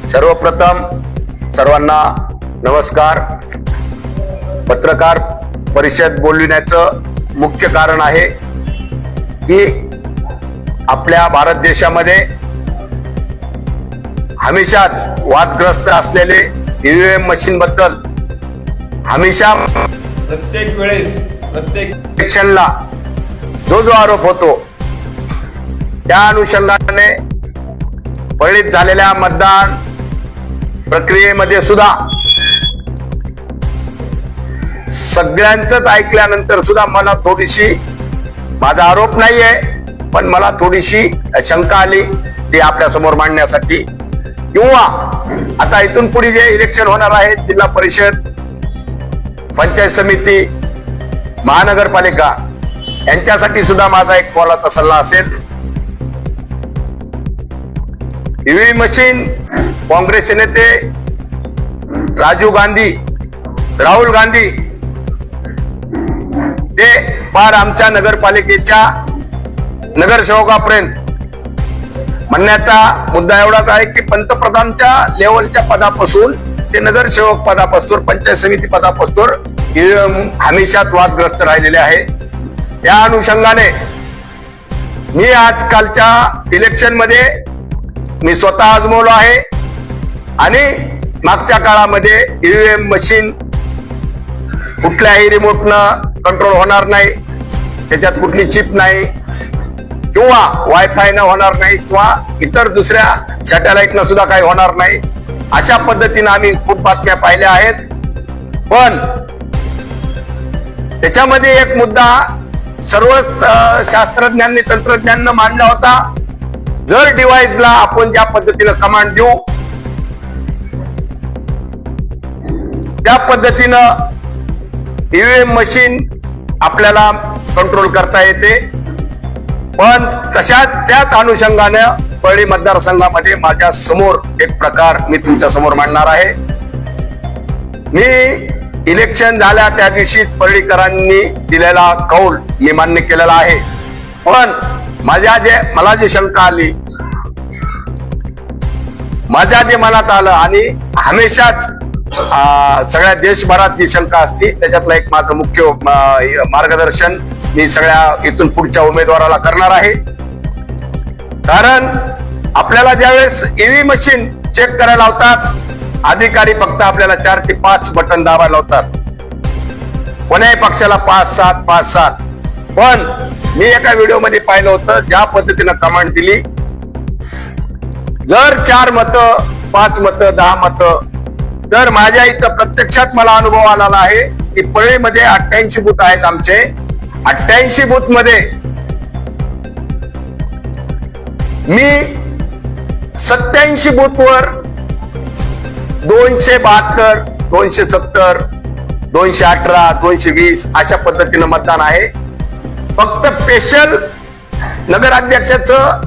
सर्वप्रथम सर्वांना नमस्कार। पत्रकार परिषद बोलविण्याचं मुख्य कारण आहे की आपल्या भारत देशामध्ये हमेशाच वादग्रस्त असलेले ईव्हीएम मशीन बद्दल हमेशा प्रत्येक वेळेस प्रत्येक इलेक्शनला जो आरोप होतो त्या अनुषंगाने पडळीत झालेल्या मतदान प्रक्रियेमध्ये सुद्धा सगळ्यांचंच ऐकल्यानंतर सुद्धा मला थोडीशी, माझा आरोप नाहीये पण मला थोडीशी शंका आली ती आपल्या समोर मांडण्यासाठी। किंवा आता इथून पुढे जे इलेक्शन होणार आहे, जिल्हा परिषद, पंचायत समिती, महानगरपालिका यांच्यासाठी सुद्धा माझा एक मोलाचा सल्ला असेल। ईव्हीएम मशीन काँग्रेसचे नेते राजीव गांधी, राहुल गांधी ते पार आमच्या नगरपालिकेच्या नगरसेवकापर्यंत म्हणण्याचा मुद्दा एवढाच आहे की पंतप्रधानच्या लेवलच्या पदापासून ते नगरसेवक पदापासून, पंचायत समिती पदापासून हमेशाच वादग्रस्त राहिलेले आहे। या अनुषंगाने मी आजकालच्या इलेक्शन मध्ये मी स्वतः आजमावलो आहे आणि मागच्या काळामध्ये ईव्हीएम मशीन कुठल्याही रिमोटनं कंट्रोल होणार नाही, त्याच्यात कुठली चिप नाही किंवा वायफाय न होणार नाही किंवा इतर दुसऱ्या सॅटेलाइटनं सुद्धा काही होणार नाही, अशा पद्धतीने आम्ही खूप बातम्या पाहिल्या आहेत। पण त्याच्यामध्ये एक मुद्दा सर्व शास्त्रज्ञांनी, तंत्रज्ञांनी मांडला होता, जर डिव्हाइसला आपण ज्या पद्धतीने कमांड देऊ त्या पद्धतीनं ईव्हीएम मशीन आपल्याला कंट्रोल करता येते। पण त्याच अनुषंगानं परळी मतदारसंघामध्ये माझ्या समोर एक प्रकार मी तुमच्या समोर मांडणार आहे। मी इलेक्शन झाल्या त्या दिवशीच परळीकरांनी दिलेला कौल मी मान्य केलेला आहे। पण मला जी शंका आली, माझ्या जे मनात आलं आणि हमेशाच सगळ्या देशभरात जी शंका असते त्याच्यातलं एक माझं मुख्य मार्गदर्शन मी सगळ्या इथून पुढच्या उमेदवाराला करणार आहे। कारण आपल्याला ज्यावेळेस ईव्हीएम मशीन चेक करायला लावतात अधिकारी फक्त आपल्याला 4 ते 5 बटन दाबायला लावतात, कोण्याही पक्षाला 5-7 5-7। पण मी एका व्हिडिओ मध्ये पाहिलं होतं ज्या पद्धतीनं कमांड दिली, जर 4 मतं, 5 मतं, 10 मतं, तर माझ्या इथं प्रत्यक्षात मला अनुभव आलेला आहे की परळीमध्ये 88 बूथ आहेत आमचे। 88 बूथ मध्ये मी 87 बूथवर 272, 270, 218, 220 अशा पद्धतीनं मतदान आहे। फक्त स्पेशल नगराध्यक्षाचं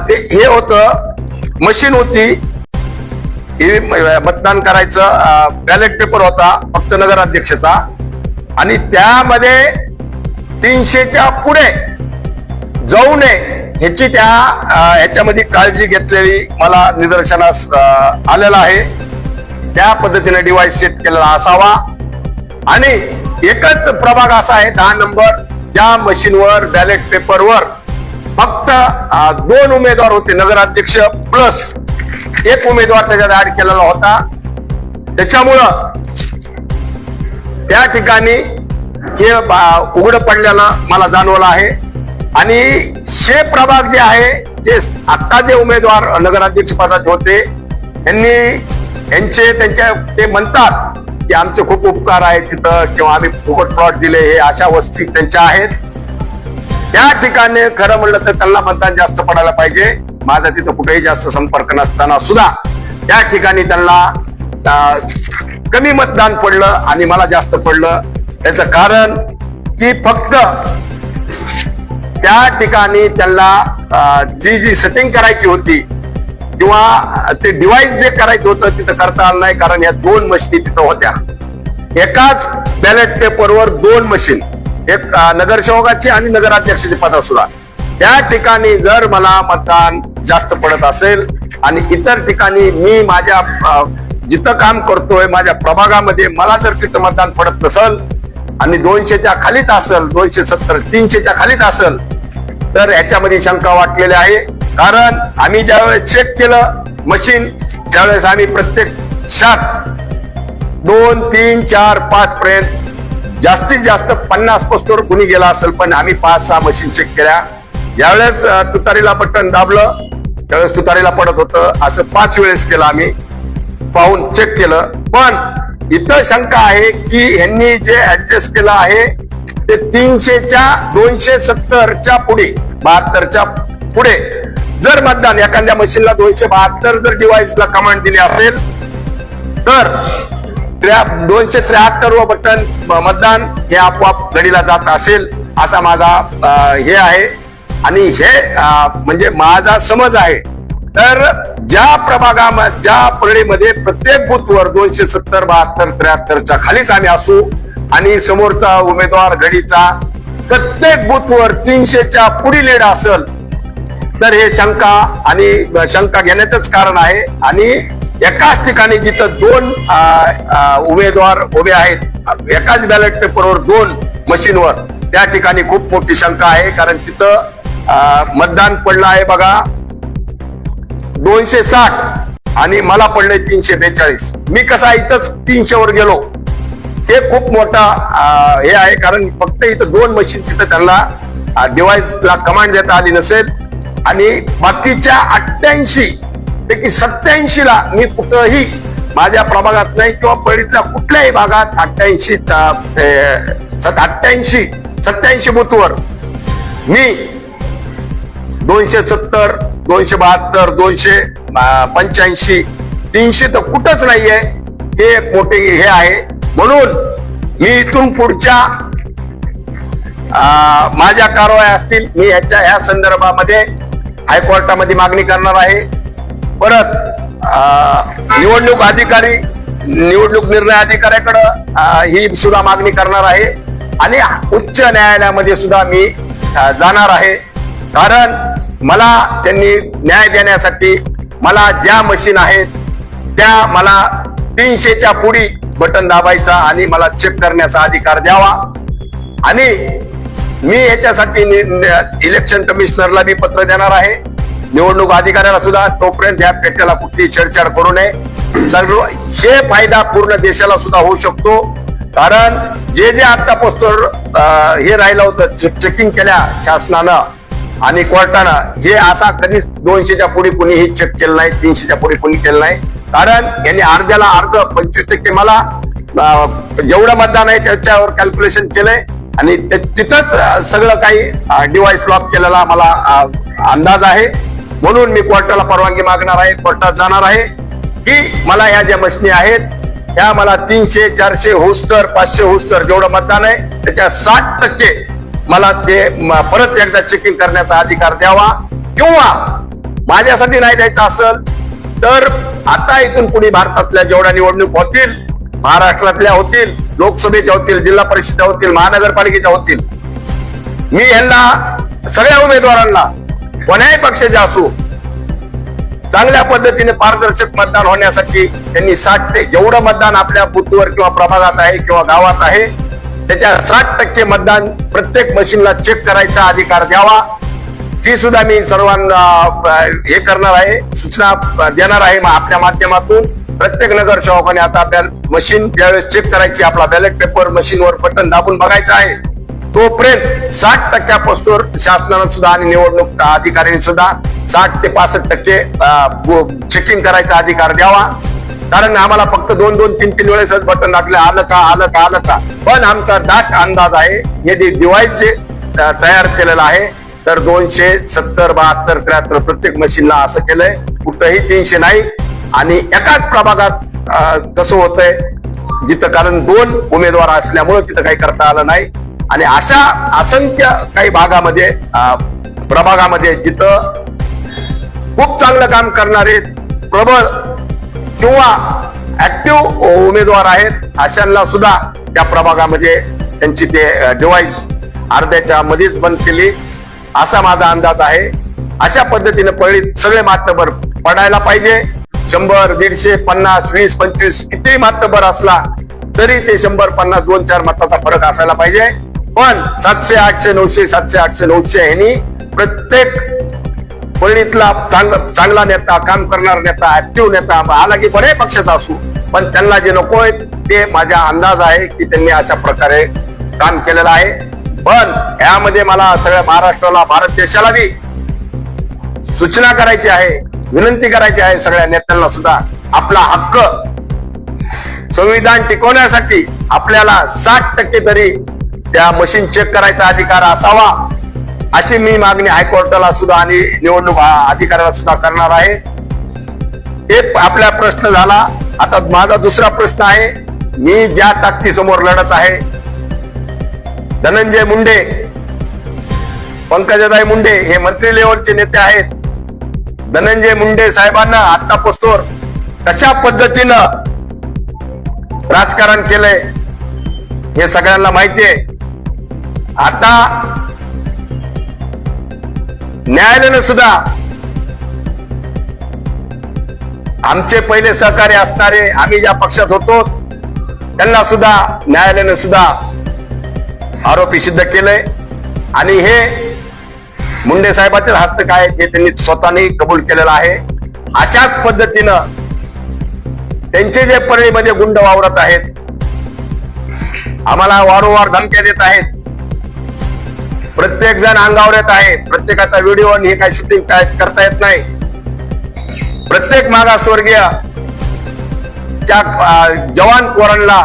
ते हे होतं, मशीन होती, मतदान करायचं बॅलेट पेपर होता फक्त नगराध्यक्षाचा, आणि त्यामध्ये 300च्या पुढे जाऊ नये ह्याच्यामध्ये काळजी घेतलेली मला निदर्शनास आलेला आहे। त्या पद्धतीने डिव्हाइस सेट केलेला असावा आणि एकच प्रभाग असा आहे 10 नंबर, ज्या मशीनवर बॅलेट पेपरवर फक्त 2 उमेदवार होते, नगराध्यक्ष प्लस 1 उमेदवार त्याच्यात ऍड केलेला होता। त्याच्यामुळं त्या ठिकाणी हे उघड पडल्यानं मला जाणवलं आहे। आणि हे प्रभाग जे आहे, जे आता जे उमेदवार नगराध्यक्ष पदाचे होते ते म्हणतात की आमचे खूप उपकार आहेत तिथं किंवा आम्ही फुकट प्लॉट दिले, हे अशा वस्ती त्यांच्या आहेत। त्या ठिकाणी खरं म्हणलं तर त्यांना मतदान जास्त पडायला पाहिजे। माझा तिथं कुठेही जास्त संपर्क नसताना सुद्धा त्या ठिकाणी त्यांना कमी मतदान पडलं आणि मला जास्त पडलं। याचं कारण की फक्त त्या ठिकाणी त्यांना जी सेटिंग करायची होती किंवा ते डिव्हाइस जे करायचं होतं तिथं करता आलं नाही, कारण या 2 मशीन तिथं होत्या। एकाच बॅलेट पेपरवर 2 मशीन, एक नगरसेवकाची आणि नगराध्यक्षाची पद सुद्धा। त्या ठिकाणी जर मला मतदान जास्त पडत असेल आणि इतर ठिकाणी मी माझ्या जिथं काम करतोय माझ्या प्रभागामध्ये मला जर तिथं मतदान पडत नसल आणि 200च्या खालीच असेल, 270 300च्या खालीच असेल, तर याच्यामध्ये शंका वाटलेली आहे. कारण आम्ही ज्यावेळेस चेक केलं मशीन त्यावेळेस आम्ही प्रत्येक शात 2, 3, 4, 5 पर्यंत जास्तीत जास्त 50 पोस्टवर कुणी गेला असेल, पण आम्ही 5-6 मशीन चेक केल्या. ज्यावेळेस तुतारीला बटन दाबलं त्यावेळेस तुतारीला पडत होतं. असं 5 वेळेस केलं आम्ही, पाहून चेक केलं. पण इथं शंका आहे की ह्यांनी जे ऍडजस्ट केलं आहे ते 300च्या 270च्या पुढे 72च्या पुढे जर मतदान एखाद्या मशीनला 272 जर डिव्हाइसला कमांड दिली असेल तर 273 व बटन मतदान हे आपोआप घडीला जात असेल असा माझा हे आहे. आणि हे म्हणजे माझा समज आहे. तर ज्या प्रभागामध्ये ज्या परळीमध्ये प्रत्येक बूथवर 270 72 73च्या खालीच आम्ही असू आणि समोरचा उमेदवार घडीचा प्रत्येक बूथवर 300च्या पुढे लीड असेल तर हे शंका घेण्याचंच कारण आहे. आणि एकाच ठिकाणी जिथं 2 उमेदवार उभे आहेत एकाच बॅलेट पेपरवर 2 मशीनवर, त्या ठिकाणी खूप मोठी शंका आहे. कारण तिथं मतदान पडलं आहे बघा 260 आणि मला पडले 342. मी कसा इथंच 300 वर गेलो, हे खूप मोठा हे आहे. कारण फक्त इथं 2 मशीन तिथं त्यांना डिव्हाइसला कमांड देता आली नसेल आणि बाकीच्या 88 पैकी 87 ला मी कुठंही माझ्या प्रभागात नाही किंवा परळीतल्या कुठल्याही भागात 87 बूथवर मी 270 272 285 300 तर कुठंच नाहीये. हे मोठे हे आहे. म्हणून मी इथून पुढच्या माझ्या कारवाया असतील मी ह्या संदर्भामध्ये हायकोर्टामध्ये मागणी करणार आहे. परत निवडणूक अधिकारी निवडणूक निर्णय अधिकाऱ्याकडे ही सुद्धा मागणी करणार आहे आणि उच्च न्यायालयामध्ये सुद्धा मी जाणार आहे. कारण मला त्यांनी न्याय देण्यासाठी मला ज्या मशीन आहेत त्या मला 300च्या पुढे बटन दाबायचा आणि मला चेक करण्याचा अधिकार द्यावा. आणि मी याच्यासाठी इलेक्शन कमिशनरला मी पत्र देणार आहे, निवडणूक अधिकाऱ्याला सुद्धा. तोपर्यंत या पेट्याला कुठली छेडछाड करू नये. सर्व हे फायदा पूर्ण देशाला सुद्धा होऊ शकतो. कारण जे आतापासून हे राहिलं होतं चेकिंग केल्या शासनानं आणि कोर्टानं, हे असा कधीच 200च्या पुढे कोणीही चेक केलं नाही, 300च्या पुढे कोणी केलं नाही. कारण यांनी अर्ध्याला अर्ध 25% मला जेवढं मतदान आहे त्याच्यावर कॅल्क्युलेशन केलंय आणि तिथंच सगळं काही डिव्हाइस लॉक केलेला मला अंदाज आहे. म्हणून मी कोर्टाला परवानगी मागणार आहे, कोर्टात जाणार आहे की मला ह्या ज्या मशिनी आहेत त्या मला 300 400 होस्तर 500 होस्तर जेवढं मतदान आहे त्याच्या 60% मला ते परत एकदा चेकिंग करण्याचा अधिकार द्यावा. किंवा माझ्यासाठी नाही द्यायचं असेल तर आता इथून पुढे भारतातल्या जेवढ्या निवडणूक होतील, महाराष्ट्रातल्या होतील, लोकसभेच्या होतील, जिल्हा परिषदेच्या होतील, महानगरपालिकेच्या होतील, मी यांना सगळ्या उमेदवारांना कोण्याही पक्षाचे असू चांगल्या पद्धतीने पारदर्शक मतदान होण्यासाठी त्यांनी 60% जेवढं मतदान आपल्या बूथवर किंवा प्रभागात आहे किंवा गावात आहे त्याच्या 60% मतदान प्रत्येक मशीनला चेक करायचा अधिकार द्यावा. ही सुद्धा मी सर्वांना हे करणार आहे, सूचना देणार आहे. आपल्या माध्यमातून प्रत्येक नगरसेवकाने आता मशीन ज्यावेळेस चेक करायची आपला बॅलेट पेपर मशीनवर बटन दाबून बघायचा आहे तोपर्यंत 60% शासनानं सुद्धा आणि निवडणूक अधिकाऱ्यांनी सुद्धा 60 ते 65% चेकिंग करायचा अधिकार द्यावा. कारण आम्हाला फक्त 2-2 3-3 वेळेस बटन टाकले आलं का. पण आमचा दाट अंदाज आहे हे डिव्हाइस जे तयार केलेलं आहे तर 270 72 73 प्रत्येक मशीनला असं केलंय. कुठंही 300 नाही. आणि एकाच प्रभागात कसं होतंय जिथं कारण 2 उमेदवार असल्यामुळे तिथं काही करता आलं नाही. आणि अशा असंख्य काही भागामध्ये प्रभागामध्ये जिथं खूप चांगलं काम करणारे प्रबळ किंवा ऍक्टिव्ह उमेदवार आहेत अशांना सुद्धा त्या प्रभागामध्ये त्यांची ते डिव्हाइस अर्ध्याच्या मध्येच बंद केली असा माझा अंदाज आहे. अशा पद्धतीने पळीत सगळे मातबर पडायला पाहिजे. 100, 150, 50, 20, 25 किती मातबर असला तरी ते 100, 50, 2-4 मताचा फरक असायला पाहिजे. पण 700, 800, 900, 700, 800, 900 ह्यांनी प्रत्येक पळणीतला चांगला नेता, काम करणारा नेता, ऍक्टिव्ह नेता आला की बरे पक्षाचा असू, पण त्यांना जे नकोय ते माझा अंदाज आहे की त्यांनी अशा प्रकारे काम केलेलं आहे. पण यामध्ये मला सगळ्या महाराष्ट्राला, भारत देशाला बी सूचना करायची आहे, विनंती करायची आहे सगळ्या नेत्यांना सुद्धा. आपला हक्क संविधान टिकवण्यासाठी आपल्याला 60% तरी त्या मशीन चेक करायचा अधिकार असावा, अशी मी मागणी हायकोर्टाला सुद्धा आणि निवडणूक अधिकाऱ्याला सुद्धा करणार आहे. हे आपला प्रश्न झाला. आता माझा दुसरा प्रश्न आहे, मी ज्या ताकदीसमोर लढत आहे, धनंजय मुंडे, पंकजाताई मुंडे हे मंत्री लेवलचे नेते आहेत. धनंजय मुंडे साहेबांना आतापासून कशा पद्धतीनं राजकारण केलंय हे सगळ्यांना माहिती आहे. आता न्यायालयानं सुद्धा आमचे पहिले सहकारी असणारे, आम्ही ज्या पक्षात होतो त्यांना सुद्धा न्यायालयानं सुद्धा आरोपी सिद्ध केलंय. आणि हे मुंडे साहेबांचे हस्तक आहे हे त्यांनी स्वतःने कबूल केलेलं आहे. अशाच पद्धतीनं त्यांचे जे परळीमध्ये गुंड वावरत आहेत, आम्हाला वारंवार धमक्या देत आहेत, प्रत्येक जण अंगावर येत आहे, प्रत्येकाचा व्हिडिओ आणि हे काही शूटिंग काय करता येत नाही. प्रत्येक मागासवर्गीय जवान पोरांना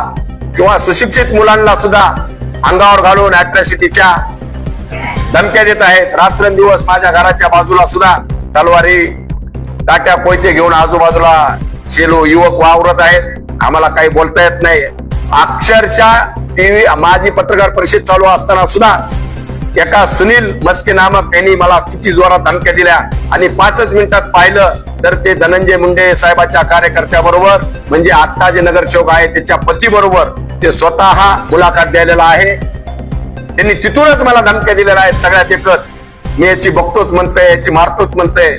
किंवा सुशिक्षित मुलांना सुद्धा अंगावर घालून अॅट्रॉसिटीच्या धमक्या देत आहेत. रात्रंदिवस माझ्या घराच्या बाजूला सुद्धा तलवारी, काट्या, कोयते घेऊन आजूबाजूला शेलो युवक वावरत आहेत. आम्हाला काही बोलता येत नाही. अक्षरशः टीव्ही माझी पत्रकार परिषद चालू असताना सुद्धा एका सुनील मस्के नामक यांनी मला किती जोरात धमक्या दिल्या आणि 5च मिनिटात पाहिलं तर ते धनंजय मुंडे साहेबांच्या कार्यकर्त्याबरोबर, म्हणजे आता जे नगरसेवक आहे त्याच्या पती बरोबर ते स्वतः मुलाखत द्यायला आहे. त्यांनी तिथूनच मला धमक्या दिलेल्या आहेत सगळ्यात एकच. मी याची बघतोच म्हणतोय, याची मारतोच म्हणतोय.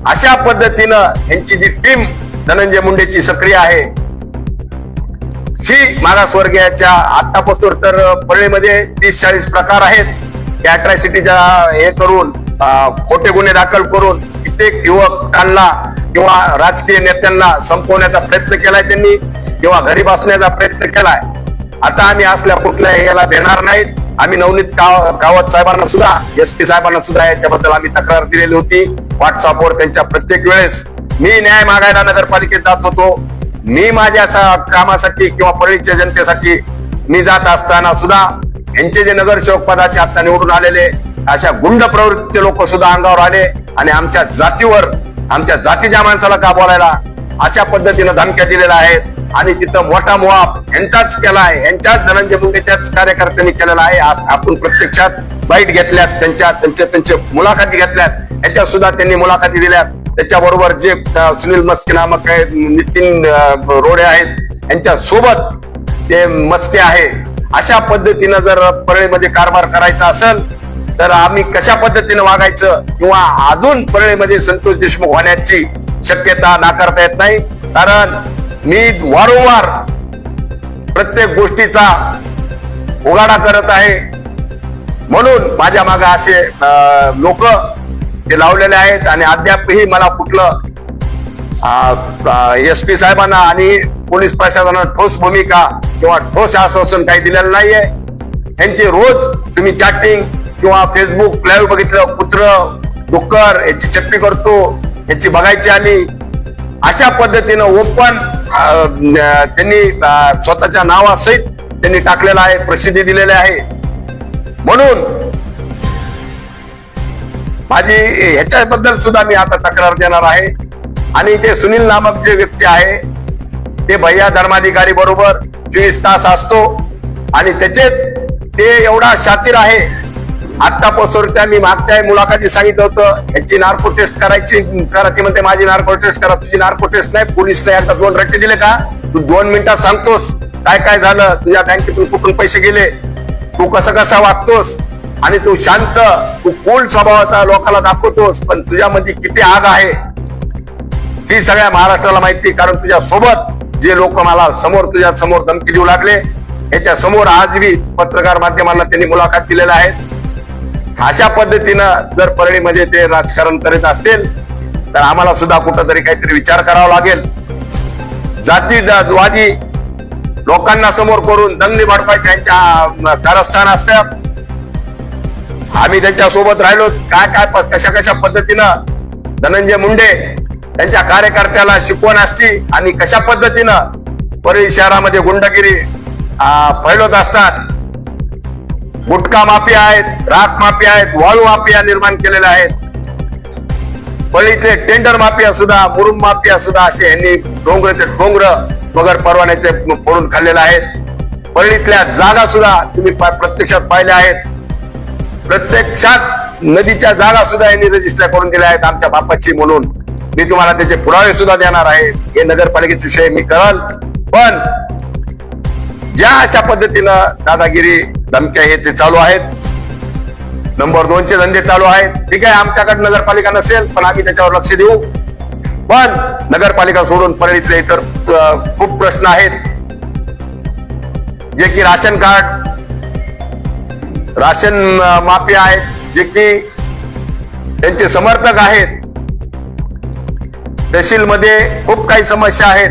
अशा पद्धतीनं यांची जी टीम धनंजय मुंडेची सक्रिय आहे, ही मागासवर्गीयाच्या आतापासून तर परळीमध्ये 30-40 प्रकार आहेत. अॅट्रॉसिटीच्या हे करून खोटे गुन्हे दाखल करून कित्येक युवकांना किंवा राजकीय नेत्यांना संपवण्याचा प्रयत्न केलाय त्यांनी, किंवा घरी बसण्याचा प्रयत्न केलाय. आता आम्ही असल्या कुठल्या याला देणार नाहीत. आम्ही नवनीत कावत साहेबांना सुद्धा, SP साहेबांना सुद्धा याच्याबद्दल आम्ही तक्रार दिलेली होती. व्हॉट्सअपवर त्यांच्या प्रत्येक वेळेस मी न्याय मागायला नगरपालिकेत जात होतो. मी माझ्या कामासाठी किंवा परळीच्या जनतेसाठी मी जात असताना सुद्धा यांचे जे नगरसेवक पदाचे आता निवडून आलेले अशा गुंड प्रवृत्तीचे लोक सुद्धा अंगावर आले आणि आमच्या जातीवर, आमच्या जातीच्या माणसाला का बोलायला अशा पद्धतीनं धमक्या दिलेल्या आहेत. आणि तिथं मोठा मोहाब यांचाच केला आहे, यांच्याच धनंजय मुंडेच्याच कार्यकर्त्यांनी केलेला आहे. आज आपण प्रत्यक्षात बाईट घेतल्यात, त्यांच्या मुलाखती घेतल्यात, याच्या सुद्धा त्यांनी मुलाखती दिल्यात. त्याच्याबरोबर जे सुनील मस्के नामक आहे, नितीन रोडे आहेत, यांच्या सोबत ते मस्के आहे. अशा पद्धतीनं जर परळीमध्ये कारभार करायचा असेल तर आम्ही कशा पद्धतीनं वागायचं, किंवा अजून परळीमध्ये संतोष देशमुख होण्याची शक्यता नाकारता येत नाही. कारण मी वारंवार प्रत्येक गोष्टीचा उघाडा करत आहे, म्हणून माझ्या मागे असे लोक ते लावलेले आहेत. आणि अद्यापही मला कुठलं SP साहेबांना आणि पोलीस प्रशासनानं ठोस भूमिका किंवा ठोस आश्वासन काही दिलेलं नाहीये. यांची रोज तुम्ही चॅटिंग किंवा फेसबुक लाईव्ह बघितलं, कुत्र डुक्कर याची चट्टी करतो, याची बघायची आली, अशा पद्धतीनं ओपन त्यांनी स्वतःच्या नावासहित त्यांनी टाकलेलं आहे, प्रसिद्धी दिलेली आहे. म्हणून माझी ह्याच्याबद्दल सुद्धा मी आता तक्रार देणार आहे. आणि ते सुनील नामक जे व्यक्ती आहे ते भैया धर्माधिकारी बरोबर 24 तास असतो आणि त्याचेच ते एवढा शातीर आहे. आतापासून मी मागच्या मुलाखती सांगितलं होतं याची नार्को टेस्ट करायची करा, ती म्हणते माझी नार्को टेस्ट करा. तुझी नार्को टेस्ट नाही, पोलिसने आता 2 रट्टे दिले का? तू 2 मिनिटात सांगतोस काय काय झालं, तुझ्या बँकेतून कुठून पैसे गेले, तू कसं वागतोस, आणि तू शांत, तू कूल स्वभावाचा लोकांना दाखवतोस, पण तुझ्यामध्ये किती आग आहे ही सगळ्या महाराष्ट्राला माहिती. कारण तुझ्या सोबत जे लोक मला तुझ्या समोर धमकी देऊ लागले, याच्या समोर आजही पत्रकार माध्यमांना त्यांनी मुलाखत दिलेल्या आहेत. अशा पद्धतीनं जर परळीमध्ये ते राजकारण करीत असतील तर आम्हाला सुद्धा कुठंतरी काहीतरी विचार करावा लागेल. जातीवादी लोकांना समोर करून दंगली भडकायच्या यांच्या कारस्थान असतात. आम्ही त्यांच्या सोबत राहिलो. कशा पद्धतीनं धनंजय मुंडे त्यांच्या कार्यकर्त्याला शिकवण असती आणि कशा पद्धतीनं परळी शहरामध्ये गुंडगिरी फैलवत असतात. गुटखा माफिया आहेत, राख माफिया आहेत, वाळू माफिया निर्माण केलेल्या आहेत. परळीतले टेंडर माफिया सुद्धा, मुरुम माफिया सुद्धा असे यांनी डोंगर बगर परवान्याचे फोडून खाल्लेले आहेत. परळीतल्या जागा सुद्धा तुम्ही प्रत्यक्षात पाहिल्या आहेत. प्रत्यक्षात नदीच्या जागा सुद्धा यांनी रजिस्टर करून दिल्या आहेत आमच्या बापाची म्हणून. मी तुम्हाला त्याचे पुरावे सुद्धा देणार आहे. हे नगरपालिकेचा विषय मी करल. पण ज्या अशा पद्धतीनं दादागिरी धमक्या हे ते चालू आहेत, नंबर 2 चे धंदे चालू आहेत. ठीक आहे, आमच्याकडे नगरपालिका नसेल पण आम्ही त्याच्यावर लक्ष देऊ. पण नगरपालिका सोडून परळीतले इतर खूप प्रश्न आहेत जे की राशन माफिया आहेत, जे की त्यांचे समर्थक आहेत. तहसीलमध्ये खूप काही समस्या आहेत,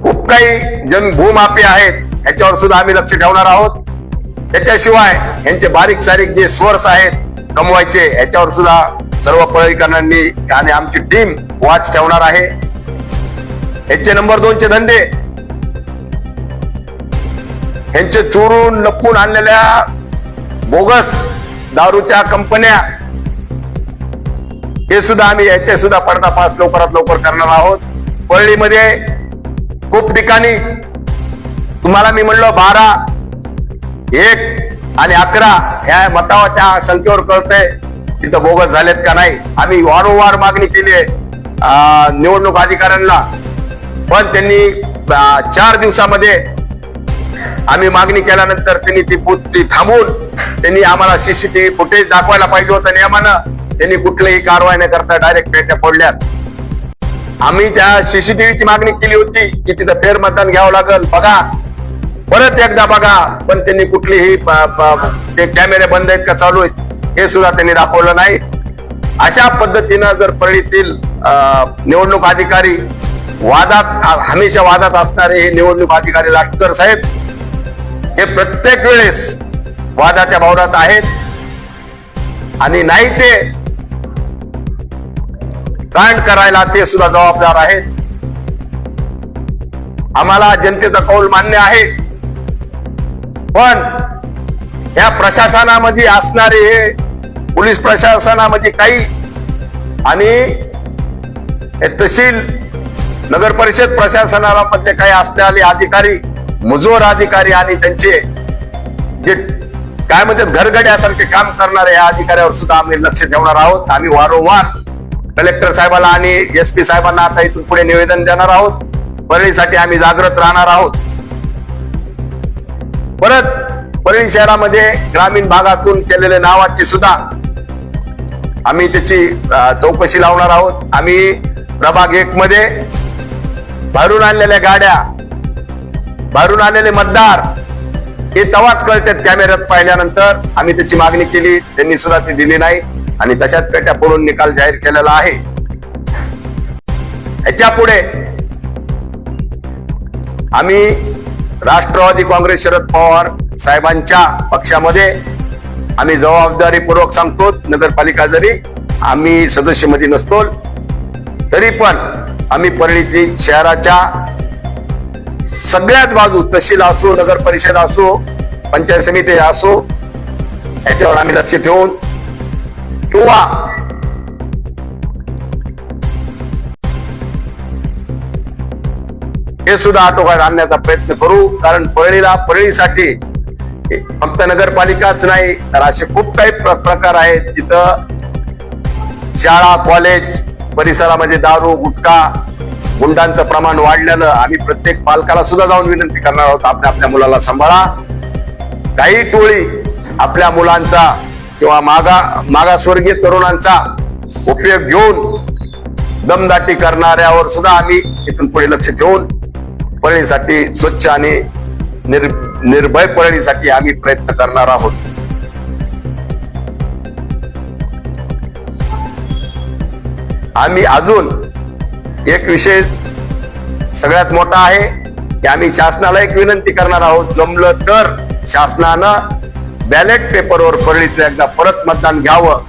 खूप काही भूमाफिया आहेत. ह्याच्यावर सुद्धा आम्ही लक्ष ठेवणार आहोत. त्याच्याशिवाय यांचे बारीक सारीक जे सोर्स आहेत कमवायचे, ह्याच्यावर सुद्धा सर्व परळीकरांनी आणि आमची टीम वॉच ठेवणार आहे. ह्याचे नंबर 2 चे धंदे, ह्यांचे चोरून लपून आणलेल्या बोगस दारूच्या कंपन्या, हे सुद्धा आम्ही याचे सुद्धा पर्दाफाश लवकरात लवकर करणार आहोत. परळीमध्ये खूप ठिकाणी तुम्हाला मी म्हणलो 12, 1 आणि 11 ह्या मताच्या संख्येवर कळतंय तिथं बोगस झालेत का नाही. आम्ही वारंवार मागणी केली आहे निवडणूक अधिकाऱ्यांना, पण त्यांनी 4 दिवसामध्ये आम्ही मागणी केल्यानंतर त्यांनी ती थांबवून त्यांनी आम्हाला सीसीटीव्ही फुटेज दाखवायला पाहिजे होतं नियमानं. त्यांनी कुठलीही कारवाई न करता डायरेक्ट पेट्या फोडल्यात. आम्ही त्या सीसीटीव्हीची मागणी केली होती की तिथं फेरमतदान घ्यावं लागेल, बघा, परत एकदा बघा, पण त्यांनी कुठलीही ते कॅमेरे बंद आहेत का चालू आहेत हे सुद्धा त्यांनी दाखवलं नाही. अशा पद्धतीनं जर परळीतील निवडणूक अधिकारी हमेशा वादात असणारे हे निवडणूक अधिकारी लाटकर साहेब हे प्रत्येक वेळेस वादाच्या भोवऱ्यात आहेत आणि नाही ते कांड करायला ते सुद्धा जबाबदार आहेत. आम्हाला जनतेचा कौल मान्य आहे, पण या प्रशासनामध्ये असणारे हे पोलीस प्रशासनामध्ये काही आणि तहसील नगर परिषद प्रशासनाला मध्ये काही असलेले अधिकारी, मुजोर अधिकारी आणि त्यांचे जे काय म्हणतात घरगड्यासारखे काम करणारे या अधिकाऱ्यावर सुद्धा आम्ही लक्ष ठेवणार आहोत. आम्ही वारंवार कलेक्टर साहेबांना आणि SP साहेबांना आता इथून पुढे निवेदन देणार आहोत. परळीसाठी आम्ही जागृत राहणार आहोत. परत परळी शहरामध्ये ग्रामीण भागातून केलेल्या नावाची सुद्धा आम्ही त्याची चौकशी लावणार आहोत. आम्ही प्रभाग 1 मध्ये बाहेरून आणलेल्या गाड्या, बाहेरून आलेले मतदार हे तवाच कळतात कॅमेऱ्यात पाहिल्यानंतर. आम्ही त्याची मागणी केली, त्यांनी सुद्धा ती दिली नाही आणि तशाच पेट्या फोडून निकाल जाहीर केलेला आहे. याच्या पुढे आम्ही राष्ट्रवादी काँग्रेस शरद पवार साहेबांच्या पक्षामध्ये आम्ही जबाबदारीपूर्वक सांगतो, नगरपालिका जरी आम्ही सदस्यमध्ये नसतो तरी पण आम्ही परळीची शहराच्या सगळ्याच बाजू, तहसील असो, नगर परिषद असो, पंचायत समिती असो, याच्यावर आम्ही लक्ष ठेवून किंवा हे सुद्धा आटोक्यात आणण्याचा प्रयत्न करू. कारण परळीसाठी फक्त नगरपालिकाच नाही तर असे खूप काही प्रकार आहेत जिथं शाळा, कॉलेज परिसरामध्ये दारू, गुटखा, गुंडांचं प्रमाण वाढलेलं. आम्ही प्रत्येक पालकाला सुद्धा जाऊन विनंती करणार आहोत, आपल्या मुलाला सांभाळा. काही टोळी आपल्या मुलांचा किंवा मागासवर्गीय तरुणांचा उपयोग घेऊन दमदाटी करणाऱ्यावर सुद्धा आम्ही इथून पुढे लक्ष ठेवून पळणीसाठी स्वच्छ आणि निर्भय पळणीसाठी आम्ही प्रयत्न करणार आहोत. आम्ही अजून एक विषय सगळ्यात मोठा आहे की आम्ही शासनाला एक विनंती करणार आहोत. जमलं तर शासनानं बॅलेट पेपरवर परळीचं एकदा परत मतदान घ्यावं.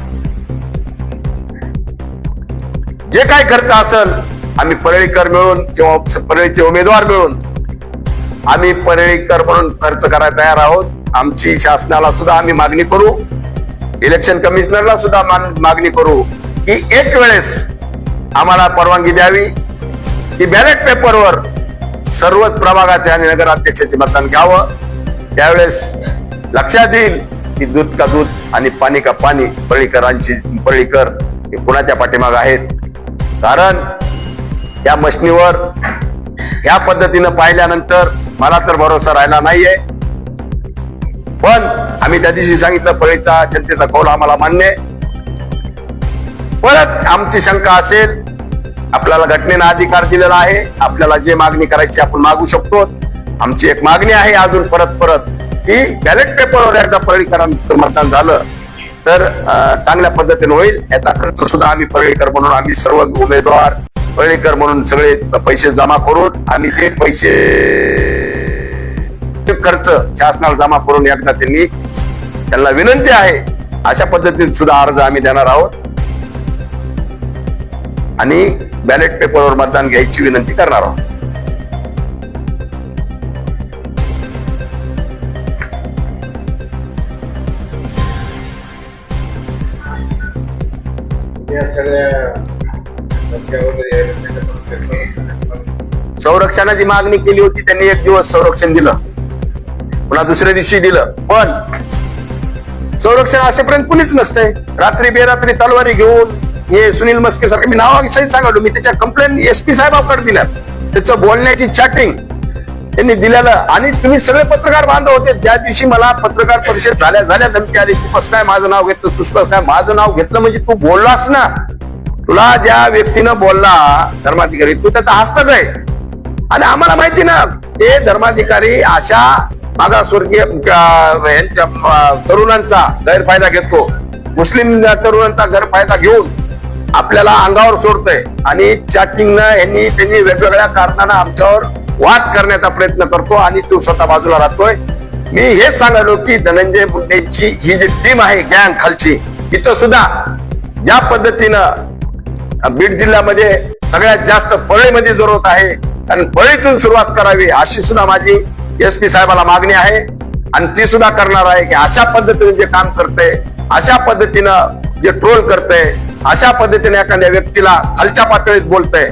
जे काय खर्च असेल आम्ही परळीकर मिळून किंवा परळीचे उमेदवार मिळून आम्ही परळीकर म्हणून खर्च करायला तयार आहोत. आमची शासनाला सुद्धा आम्ही मागणी करू, इलेक्शन कमिशनरला सुद्धा मागणी करू की एक वेळेस आम्हाला परवानगी द्यावी की बॅलेट पेपरवर सर्वच प्रभागाचे आणि नगराध्यक्षाचे मतदान घ्यावं. त्यावेळेस लक्षात येईल की दूध का दूध आणि पाणी का पाणी परळीकर हे कुणाच्या पाठीमाग आहेत. कारण या मशनीवर या पद्धतीनं पाहिल्यानंतर मला तर भरोसा राहिला नाहीये. पण आम्ही त्या दिवशी सांगितलं परळीचा जनतेचा कौल आम्हाला मान्य आहे. परत आमची शंका असेल, आपल्याला घटनेनं अधिकार दिलेला आहे, आपल्याला जे मागणी करायची आपण मागू शकतो. आमची एक मागणी आहे अजून परत की बॅलेट पेपरवर एकदा परळीकरांचं मतदान झालं तर चांगल्या पद्धतीने होईल. याचा खर्च सुद्धा आम्ही परळीकर म्हणून आम्ही सर्व उमेदवार परळीकर म्हणून सगळे पैसे जमा करून आम्ही ते पैसे खर्च शासनाला जमा करून एकदा त्यांना विनंती आहे अशा पद्धतीने सुद्धा अर्ज आम्ही देणार आहोत आणि बॅलेट पेपरवर मतदान घ्यायची विनंती करणार आहोत. संरक्षणाची मागणी केली होती, त्यांनी एक दिवस संरक्षण दिलं, पुन्हा दुसऱ्या दिवशी दिलं. पण संरक्षण असेपर्यंत कुणीच नसतंय. रात्री बेरात्री तलवारी घेऊन हे सुनील मस्के सारखे, मी नावाविषयी सांगालो, मी त्याच्या कंप्लेंट SP साहेबांकडे दिल्या. त्याचं बोलण्याची चॅटिंग त्यांनी दिलेलं. आणि तुम्ही सगळे पत्रकार बांधव होते ज्या दिवशी मला पत्रकार परिषद झाल्या धमकी आली, तू कसं काय माझं नाव घेतलं, तू कसं काय माझं नाव घेतलं, म्हणजे तू बोललास ना. तुला ज्या व्यक्तीनं बोलला धर्माधिकारी, तू त्याचा हस्तक आहे. आणि आम्हाला माहिती ना ते धर्माधिकारी अशा मागासवर्गीय तरुणांचा गैरफायदा घेतो, मुस्लिम तरुणांचा गैरफायदा घेऊन आपल्याला अंगावर सोडतोय. आणि चॅटिंगनं त्यांनी वेगवेगळ्या कारणानं आमच्यावर वाद करण्याचा प्रयत्न करतो आणि तो स्वतः बाजूला राहतोय. मी हेच सांगालो की धनंजय मुंडेंची ही जी टीम आहे गँग खालची, इथं सुद्धा ज्या पद्धतीनं बीड जिल्ह्यामध्ये सगळ्यात जास्त परळीमध्ये जरूरत आहे आणि परळीतून सुरुवात करावी अशी सुद्धा माझी SP साहेबाला मागणी आहे. आणि ती सुद्धा करणार आहे की अशा पद्धतीने जे काम करते, अशा पद्धतीनं जे ट्रोल करते, अशा पद्धतीने एखाद्या व्यक्तीला खालच्या पातळीत बोलतंय,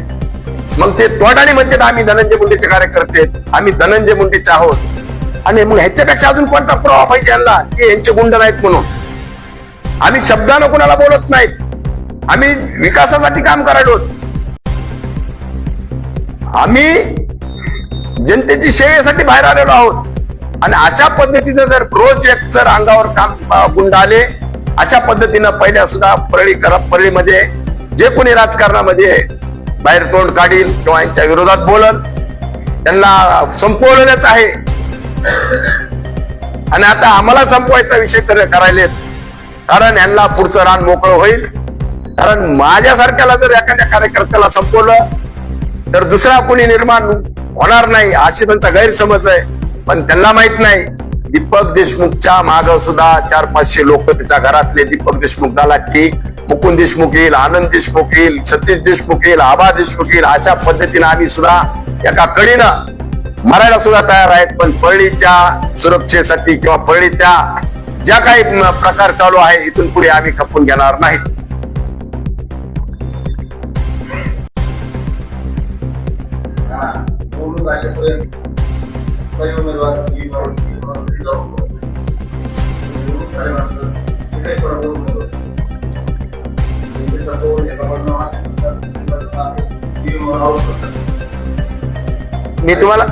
मग ते तोडाने म्हणतात आम्ही धनंजय मुंडेचे कार्यकर्ते, आम्ही धनंजय मुंडेचे आहोत. आणि मग ह्याच्यापेक्षा अजून कोणता पुरावा पाहिजे यांना की यांचे गुंड नाहीत म्हणून. आम्ही शब्दानं कोणाला बोलत नाहीत, आम्ही विकासासाठी काम करायलो, आम्ही जनतेची सेवेसाठी बाहेर आलेलो आहोत. आणि अशा पद्धतीनं जर रोज एक जर अंगावर काम गुंड आले, अशा पद्धतीनं पहिल्या सुद्धा परळीमध्ये जे कोणी राजकारणामध्ये बाहेर तोंड काढील किंवा यांच्या विरोधात बोलल त्यांना संपवलेलंच आहे. आणि आता आम्हाला संपवायचा विषय करायलेत, कारण यांना पुढचं रान मोकळं होईल. कारण माझ्यासारख्याला जर एखाद्या कार्यकर्त्याला संपवलं तर दुसरा कोणी निर्माण होणार नाही अशी त्यांचा गैरसमज आहे. पण त्यांना माहित नाही दीपक देशमुखच्या माग सुद्धा 400-500 लोक त्याच्या घरातले. दीपक देशमुख झाला की मुकुंद देशमुख येईल, आनंद देशमुख येईल, सतीश देशमुख येईल, आबा देशमुख येईल. अशा पद्धतीने आम्ही सुद्धा एका कडीनं मरायला सुद्धा तयार आहेत. पण परळीच्या सुरक्षेसाठी किंवा परळीच्या ज्या काही प्रकार चालू आहे इथून पुढे आम्ही खपून घेणार नाही. मी तुम्हाला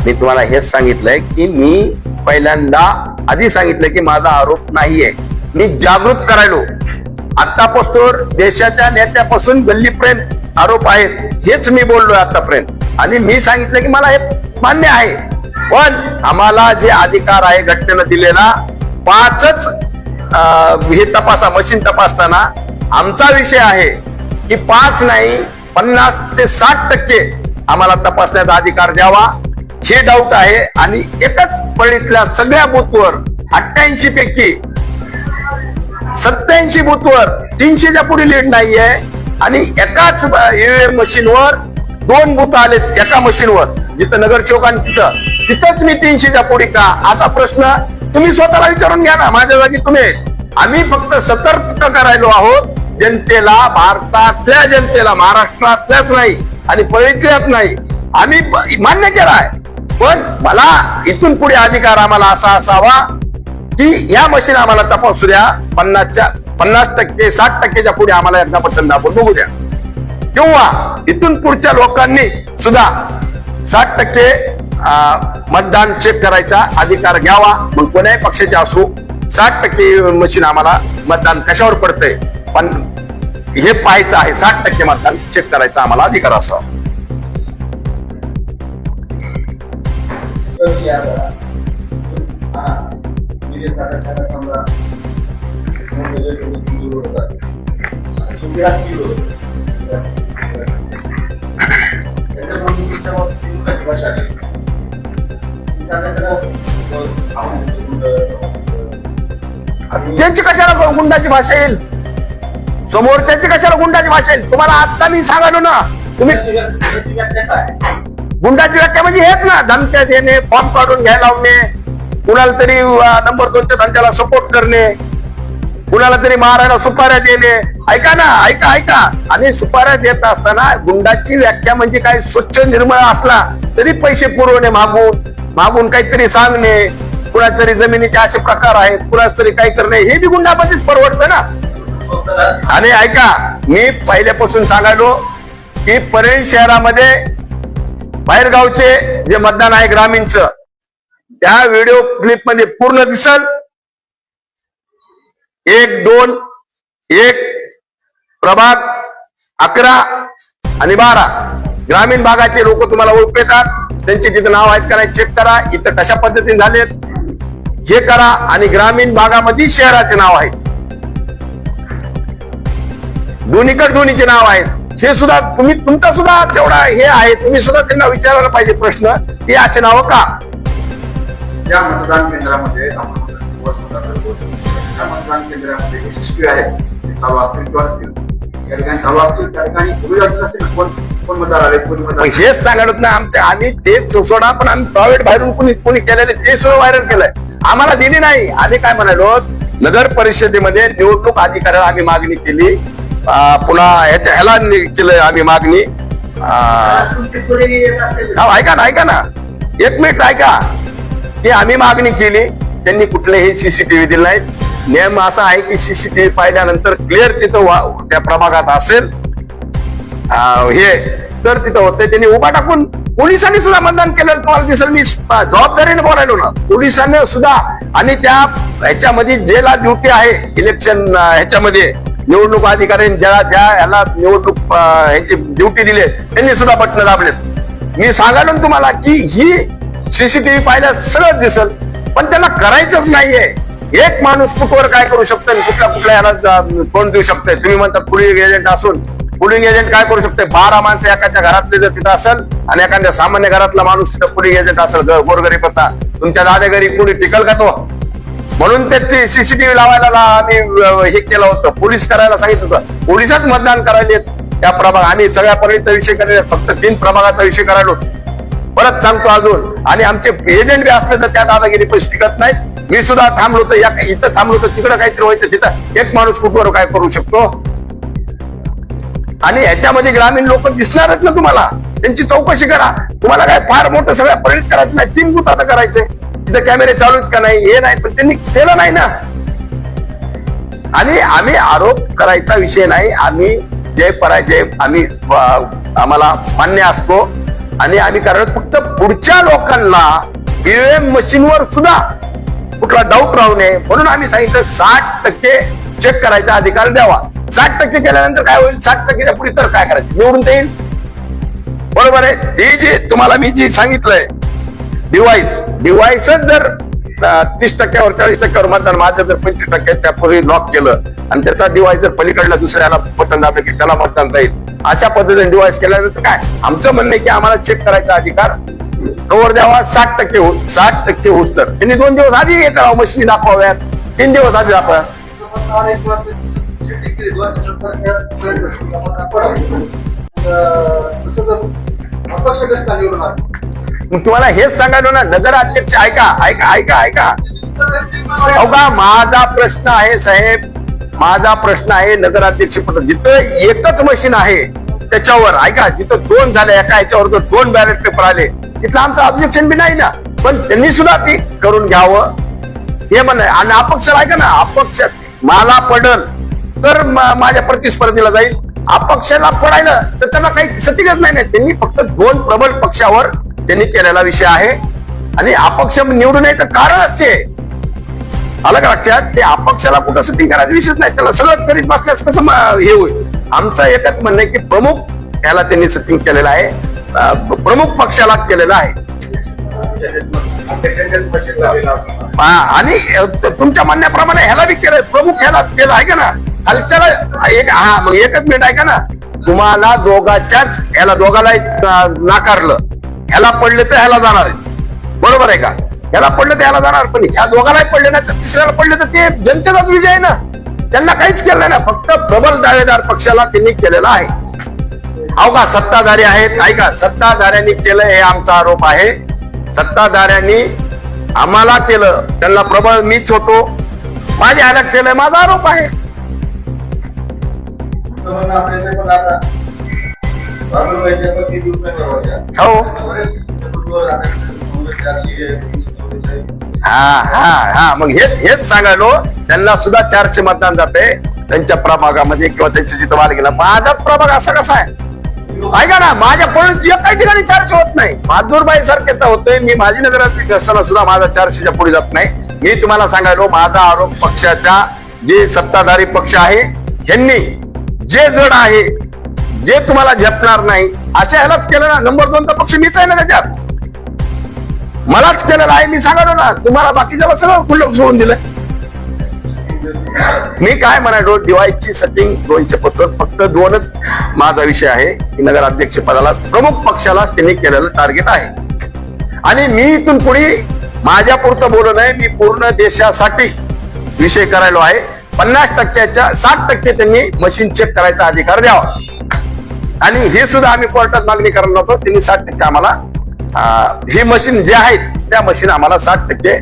मी तुम्हाला हेच सांगितलंय की मी पहिल्यांदा आधी सांगितलं की माझा आरोप नाहीये, मी जागृत करायलो. आतापासून देशाच्या नेत्यापासून गल्लीपर्यंत आरोप आहेत, हेच मी बोललोय आतापर्यंत. आणि मी सांगितलं की मला हे मान्य आहे, पण आम्हाला जे अधिकार आहे घटनेनं दिलेला 5च हे तपासा, मशीन तपासताना आमचा विषय आहे की 5 नाही 50 ते 60% आम्हाला तपासण्याचा अधिकार द्यावा, हे डाऊट आहे. आणि एकच पळीतल्या सगळ्या बूथवर 88 पैकी 87 बूथवर 300च्या पुढे लीड नाहीये. आणि एकाच ईव्हीएम मशीनवर 2 बूथ आलेत एका मशीनवर, जिथं नगरसेवकांनी तिथंच मी 300च्या पुढे का, असा प्रश्न तुम्ही स्वतःला विचारून घ्या ना. माझ्या जागी तुम्ही, आम्ही फक्त सतर्क करायलो आहोत जनतेला, भारतातल्या जनतेला, महाराष्ट्रातल्याच नाही आणि पळीतल्याच नाही. आम्ही मान्य केलाय, पण मला इथून पुढे अधिकार आम्हाला असा असावा की या मशीन आम्हाला तपासू द्या, 50% 60%च्या पुढे आम्हाला एकदा बटन दाबून बघू द्या, किंवा इथून पुढच्या लोकांनी सुद्धा 60% मतदान चेक करायचा अधिकार घ्यावा. मग कोण्याही पक्षाचे असो, 60% मशीन आम्हाला मतदान कशावर पडतंय पण हे पाहायचं आहे, 60% मतदान चेक करायचा आम्हाला अधिकार असावा. त्यांची कशाला गुंडाची भाषा येईल, समोरच्याची कशाला गुंडाची भाषा येईल. तुम्हाला आता मी सांगालो ना, तुम्ही गुंडाची व्याख्या म्हणजे हेच ना, धमक्या देणे, फॉर्म काढून घ्यायला लावणे, कुणाला तरी नंबर 2च्या धंद्याला सपोर्ट करणे, कुणाला तरी मारायला सुपाऱ्या देणे. ऐका ना, ऐका. आणि सुपाऱ्या देत असताना गुंडाची व्याख्या म्हणजे काय, स्वच्छ निर्मळ असला तरी पैसे पुरवणे, मागून काहीतरी सांगणे, कुणाच तरी जमिनीचे असे प्रकार आहेत, कुणाच तरी काही करणे, हे बी गुंडामध्येच परवडतं ना. आणि ऐका, मी पहिल्यापासून सांगायलो की परेल शहरामध्ये बाहेरगावचे जे मतदान आहे ग्रामीणचं, त्या व्हिडिओ क्लिप मध्ये पूर्ण दिसल 1, 2, 1 प्रभाग 11 आणि 12 ग्रामीण भागाचे लोक तुम्हाला ओळखू येतात, त्यांचे तिथं नाव आहेत का नाही चेक करा, इथं कशा पद्धतीने झालेत हे करा. आणि ग्रामीण भागामध्ये शहराचे नाव आहेत, दोन्हीचे नाव आहेत, हे सुद्धा तुम्ही, तुमचा सुद्धा तेवढा हे आहे, तुम्ही सुद्धा त्यांना विचारायला पाहिजे प्रश्न की असे नाव का. ज्या मतदान केंद्रामध्ये आपण त्या मतदान केंद्रामध्ये यशस्वी आहे, ते चालू असतील किंवा असतील, त्या ठिकाणी चालू असतील, त्या ठिकाणी असतील, कोण मतदार आले, कोणी मतदार, हेच सांगत ना आमच्या. आम्ही तेच सोडा, पण आम्ही प्रायव्हेट बाहेरून कोणी केलेले ते सुद्धा व्हायरल केलंय, आम्हाला दिली नाही. आम्ही काय म्हणालो, नगर परिषदेमध्ये निवडणूक अधिकाऱ्याला आम्ही मागणी केली, पुन्हा ह्याला केलंय आम्ही मागणी. ऐका ना, 1 मिनिट ऐका, की आम्ही मागणी केली, त्यांनी कुठलेही सीसीटीव्ही दिले नाहीत. नियम असा आहे की सीसीटीव्ही पाहिल्यानंतर क्लिअर तिथं त्या प्रभागात असेल हे तर तिथं होते. त्यांनी उभा टाकून पोलिसांनी सुद्धा मतदान केलं, तुम्हाला दिसेल. मी जबाबदारीने बोलायलो ना, पोलिसांनी सुद्धा. आणि त्या ह्याच्यामध्ये जेला ड्युटी आहे इलेक्शन ह्याच्यामध्ये, निवडणूक अधिकाऱ्यांनी ज्या ह्याला निवडणूक ह्याची ड्युटी दिली त्यांनी सुद्धा बटन दाबलेत. मी सांगालो तुम्हाला की ही सीसीटीव्ही पाहिल्यास सगळं दिसल, पण त्याला करायचंच नाहीये. एक माणूस कुठवर काय करू शकतो आणि कुठल्या ह्याला कोण देऊ शकतोय. तुम्ही म्हणता पोलिंग एजंट असून पोलिंग एजंट काय करू शकते, 12 माणसं एखाद्या घरातले जर तिथं असेल आणि एखाद्या सामान्य घरातला माणूस तिथं पोलिंग एजंट असेल, गोरगरीबाचा, तुमच्या दादा घरी कुणी टिकल का तो. म्हणून ते सीसीटीव्ही लावायला आम्ही हे केलं होतं, पोलीस करायला सांगितलं होतं. पोलिसात मतदान करायले त्या प्रभाग, आम्ही सगळ्या परळीचा विषय करायला, फक्त 3 प्रभागाचा विषय करायला होतो. परत सांगतो अजून, आणि आमचे एजंट बी असले तर त्या दादागिरी पैसे टिकत नाहीत. मी सुद्धा थांबलो होतो, इथं थांबलो होतो, तिकडं काहीतरी व्हायचं, तिथं एक माणूस कुठवर काय करू शकतो. आणि ह्याच्यामध्ये ग्रामीण लोक दिसणारच ना तुम्हाला, त्यांची चौकशी करा. तुम्हाला काय फार मोठं सगळ्या परिणित करायचं नाही, 3 बूथ आता करायचंय, तिथं कॅमेरे चालू आहेत का नाही हे नाही, पण त्यांनी केलं नाही ना. आणि आम्ही आरोप करायचा विषय नाही, आम्ही जय पराजय आम्ही आम्हाला मान्य असतो आणि आम्ही कारण फक्त पुढच्या लोकांना ईव्हीएम मशीनवर सुद्धा कुठला डाऊट राहू नये म्हणून आम्ही सांगितलं 60% चेक करायचा अधिकार द्यावा. 60% केल्यानंतर काय होईल, 60%च्या पुढे तर काय करायचं, निवडून येईल. बरोबर आहे. हे जे तुम्हाला मी जी सांगितलंय डिव्हाइसच जर 30%वर 40%वर मतदान माझं जर 25%च्या पूर्वी लॉक केलं आणि त्याचा डिव्हाइस जर पलीकडला दुसऱ्याला बटन दाबलं की त्याला मतदान जाईल, अशा पद्धतीने डिव्हाइस केल्यानंतर काय आमचं म्हणणं आहे की आम्हाला चेक करायचा अधिकार कवर द्यावा. 60% होस तर त्यांनी 2 दिवस आधी हे करावं, मशीनी दाखवाव्यात, 3 दिवस आधी दाखवा. मग तुम्हाला हेच सांगायलो ना, नगर अध्यक्ष ऐका हो का, माझा प्रश्न आहे साहेब, माझा प्रश्न आहे नगराध्यक्ष पद जिथं एकच मशीन आहे त्याच्यावर ऐका, जिथं 2 झाले एका ह्याच्यावर जर 2 बॅलेट पेपर आले तिथलं आमचं ऑब्जेक्शन बी नाही ना, पण त्यांनी सुद्धा ते करून घ्यावं हे म्हणणं. आणि अपक्षाला ऐका ना, अपक्ष मला पडल तर माझ्या प्रतिस्पर्धीला जाईल, अपक्षाला पडायला तर त्यांना काही सतीगच नाही. त्यांनी फक्त 2 प्रबल पक्षावर त्यांनी केलेला विषय आहे आणि अपक्ष निवडून यायचं कारण असते. आलं का लक्षात, ते अपक्षाला कुठं सेटिंग करायचा विषयच नाही, त्याला सगळंच करीत बसल्यास कसं हे होईल. आमचं एकच म्हणणं आहे की प्रमुख याला त्यांनी सेटिंग केलेलं आहे, प्रमुख पक्षाला केलेलं आहे. आणि तुमच्या म्हणण्याप्रमाणे ह्याला बी केलं, प्रमुख ह्याला केलं आहे का ना, खालच्याला मग एकच मिनिट ऐका ना, तुम्हाला दोघाच्याच ह्याला दोघाला नाकारलं, ह्याला पडले तर ह्याला जाणार आहे, बरोबर आहे का, ह्याला पडलं तर ह्याला जाणार, पण ह्या दोघालाही पडले नाही तर तिसऱ्याला पडले तर ते जनतेचाच विजय आहे ना, त्यांना काहीच केलं नाही ना, फक्त प्रबल दावेदार पक्षाला त्यांनी केलेलं आहे. अहो का सत्ताधारी आहेत, ऐका, सत्ताधाऱ्यांनी केलं हे आमचा आरोप आहे. सत्ताधाऱ्यांनी आम्हाला केलं, त्यांना प्रबळ मीच होतो, माझ्या ह्याला केलंय, माझा आरोप आहे. हो हा मग हेच सांगायलो, त्यांना सुद्धा 400 मतदान जाते त्यांच्या प्रभागामध्ये किंवा त्यांच्या जिथं वाल गेला. माझाच प्रभाग असा कसा आहे ऐका ना, माझ्या पळून काही ठिकाणी 400 होत नाही, बहादूरबाई सारखेचा होतोय. मी माझी नगराध्यक्ष असताना सुद्धा माझा 400च्या पुढे जात नाही. मी तुम्हाला सांगायलो, माझा आरोप पक्षाच्या जे सत्ताधारी पक्ष आहे यांनी जे जड आहे, जे तुम्हाला झेपणार नाही अशा ह्यालाच केलं ना. नंबर 2चा पक्ष मीच आहे ना, त्याच्यात मलाच केलेला आहे. मी सांगालो ना, तुम्हाला बाकीच्याला सगळं खुल्लं सोडून दिलं. मी काय म्हणालो, डिवाइसची सेटिंग 275 फक्त 2च माझा विषय आहे की नगराध्यक्ष पदाला प्रमुख पक्षालाच त्यांनी केलेलं टार्गेट आहे. आणि मी इथून पुढे माझ्या पुरतं बोलत नाही, मी पूर्ण देशासाठी विषय करायलो आहे. 50%च्या 60% त्यांनी मशीन चेक करायचा अधिकार द्यावा. आणि हे सुद्धा आम्ही कोर्टात मागणी करणार होतो, त्यांनी 60% आम्हाला ही मशीन जे आहेत त्या मशीन आम्हाला 60%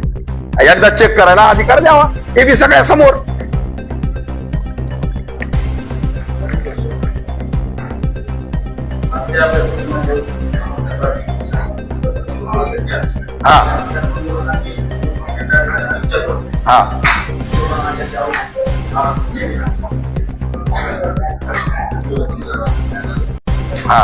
एकदा चेक करायला अधिकार द्यावा. हे बी सगळ्या समोर. हा हा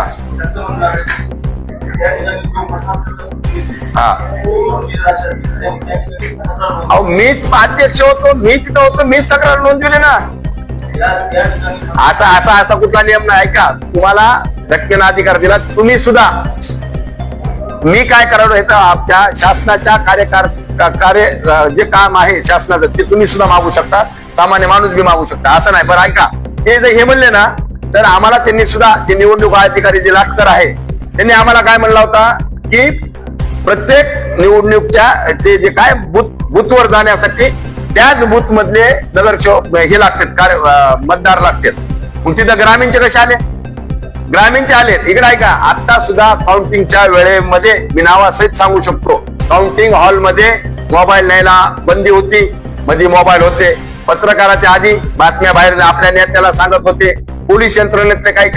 अहो मीच अध्यक्ष होतो, मी तिथं होतो, मीच तक्रार नोंदवली ना. असा कुठला नियम नाही का, तुम्हाला घटनेला अधिकार दिला. तुम्ही सुद्धा मी काय करायला हे तर आपल्या शासनाच्या कार्य जे काम आहे शासनाचं ते तुम्ही सुद्धा मागू शकता, सामान्य माणूस बी मागू शकता, असं नाही. बरं ऐका, ते जर हे म्हणले ना तर आम्हाला त्यांनी सुद्धा जे निवडणूक अधिकारी जे लाटकर आहे त्यांनी आम्हाला काय म्हणला होता की प्रत्येक निवडणूकच्या जे काय बूथवर जाण्यासाठी त्याच बूथ मधले नगरसेवक हे लागतात, मतदार लागतात. मग तिथं ग्रामीणचे कसे आले, ग्रामीणचे आलेत. इकडे ऐका, आता सुद्धा काउंटिंगच्या वेळेमध्ये मी नावासहित सांगू शकतो, काउंटिंग हॉलमध्ये मोबाईल न्यायला बंदी होती, मध्ये मोबाईल होते. पत्रकाराच्या आधी बातम्या बाहेर आपल्या नेत्याला सांगत होते. पोलीस यंत्रणेतले काही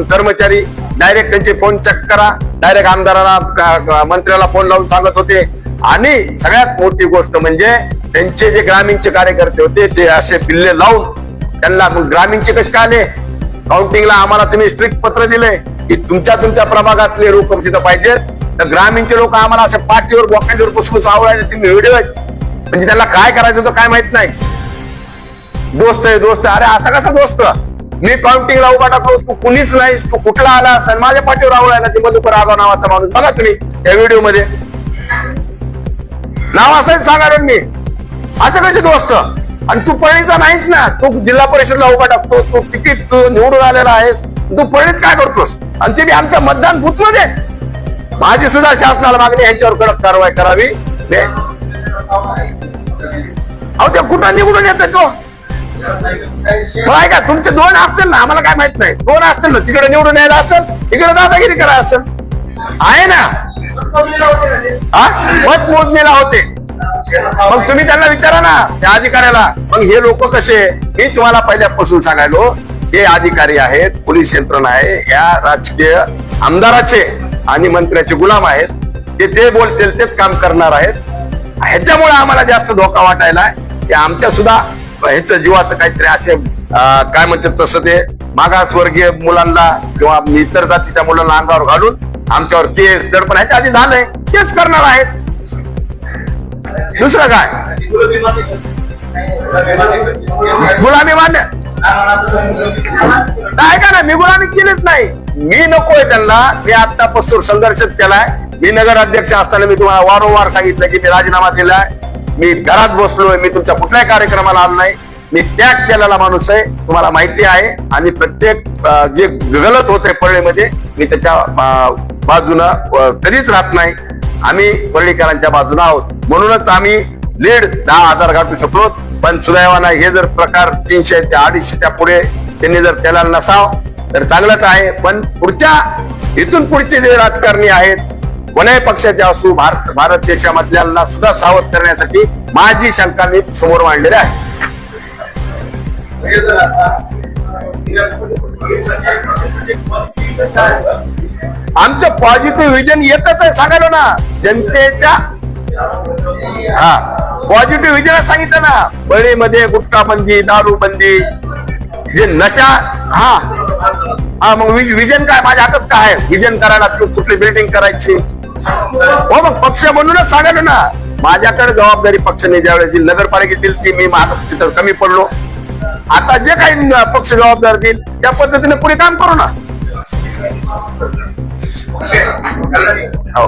कर्मचारी डायरेक्ट त्यांचे फोन चेक करा, डायरेक्ट आमदाराला मंत्र्याला फोन लावून सांगत होते. आणि सगळ्यात मोठी गोष्ट म्हणजे त्यांचे जे ग्रामीणचे कार्यकर्ते होते ते असे पिल्ले लावून त्यांना, ग्रामीणचे कसे काय आले, काउंटिंगला आम्हाला तुम्ही स्ट्रिक्ट पत्र दिले की तुमच्या प्रभागातले लोक तिथं पाहिजेत. तर ग्रामीणचे लोक आम्हाला अशा पाठीवर बोकांडीवर पुसपुस आवडायचे तुम्ही व्हिडिओ आहेत, म्हणजे त्यांना काय करायचं होतं काय माहित नाही. दोस्त आहे दोस्त, अरे असा कसा दोस्त? मी काउंटिंगला उभा टाकलो, तू कुणीच नाही, तू कुठला आला असेल माझ्या पाठीवर आवडायला. ते मधुकर आगाव नावाचा माणूस बघा तुम्ही त्या व्हिडिओ मध्ये, नाव असेल सांगा मी. असं कसे दोस्त? आणि तू पळणीचा नाहीस ना, तू जिल्हा परिषदला उभा टाकतो, तू तिकीट तू निवडून आलेला आहेस, तू पळणीत काय करतोस? आणि ते बी आमच्या मतदान बूथ मध्ये. माझी सुद्धा शासनाला मागणी यांच्यावर कडक कारवाई करावी. अहो ते कुठं निवडून येत तो काय का? तुमचे दोन असतील ना, आम्हाला काय माहित नाही, दोन असतील ना, तिकडे निवडून यायला असेल, इकडे दादागिरी करा असेल, आहे ना. मत मोजणीला होते, मग तुम्ही त्यांना विचारा ना त्या अधिकाऱ्याला. मग हे लोक कसे? मी तुम्हाला पहिल्यापासून सांगायलो, हे अधिकारी आहेत, पोलीस यंत्रणा आहे, या राजकीय आमदाराचे आणि मंत्र्याचे गुलाम आहेत. ते बोलतील तेच काम करणार आहेत. ह्याच्यामुळे आम्हाला जास्त धोका वाटायला की आमच्या सुद्धा ह्याचं जीवाचं काहीतरी असे काय म्हणतात तसं ते मागासवर्गीय मुलांना किंवा इतर जातीच्या मुलांना अंगावर घालून आमच्यावर केस दडपण ह्याच्या आधी झालंय, तेच करणार आहेत. दुसरं काय? गुलामी मान्य काय का ना, मी गुलामी केलीच नाही. मी नकोय त्यांना. मी आतापासून संघर्षच केलाय. मी नगर अध्यक्ष असताना मी तुम्हाला वारंवार सांगितलं की मी राजीनामा दिलाय, मी घरात बसलोय, मी तुमच्या कुठल्याही कार्यक्रमाला आलो नाही. मी त्याग केलेला माणूस आहे, तुम्हाला माहिती आहे. आणि प्रत्येक जे गलत होते पळणीमध्ये मी त्याच्या बाजूनं कधीच राहत नाही. आम्ही पळणीकरांच्या बाजूने आहोत, म्हणूनच आम्ही लीड 10,000 गाठू शकलो. पण सुदैवानं हे जर प्रकार 300 ते 250 त्या पुढे त्यांनी जर केला नसाव तर चांगलंच आहे. पण इथून पुढचे जे राजकारणी आहेत, कोण्याही पक्षाचे असू, भारत देशामधल्यांना सुद्धा सावध करण्यासाठी माझी शंका मी समोर मांडलेली आहे. आमचं पॉझिटिव्ह विजन एकच आहे, सांगायलो ना जनतेच्या. पॉझिटिव्ह विजन सांगितलं ना, बळीमध्ये गुटखा बंदी, दारू बंदी, जे नशा. मग विजन काय? माझ्या हातात काय आहे विजन करायला? कुठली बिल्डिंग करायची? हो, मग पक्ष म्हणूनच सांगायलो ना, माझ्याकडे जबाबदारी पक्षाने ज्यावेळेस दिली, नगरपालिकेत दिली, ती मी माझं चित्र कमी पडलो. आता जे काही पक्ष जबाबदार देईल त्या पद्धतीने पुढे काम करू ना. हो.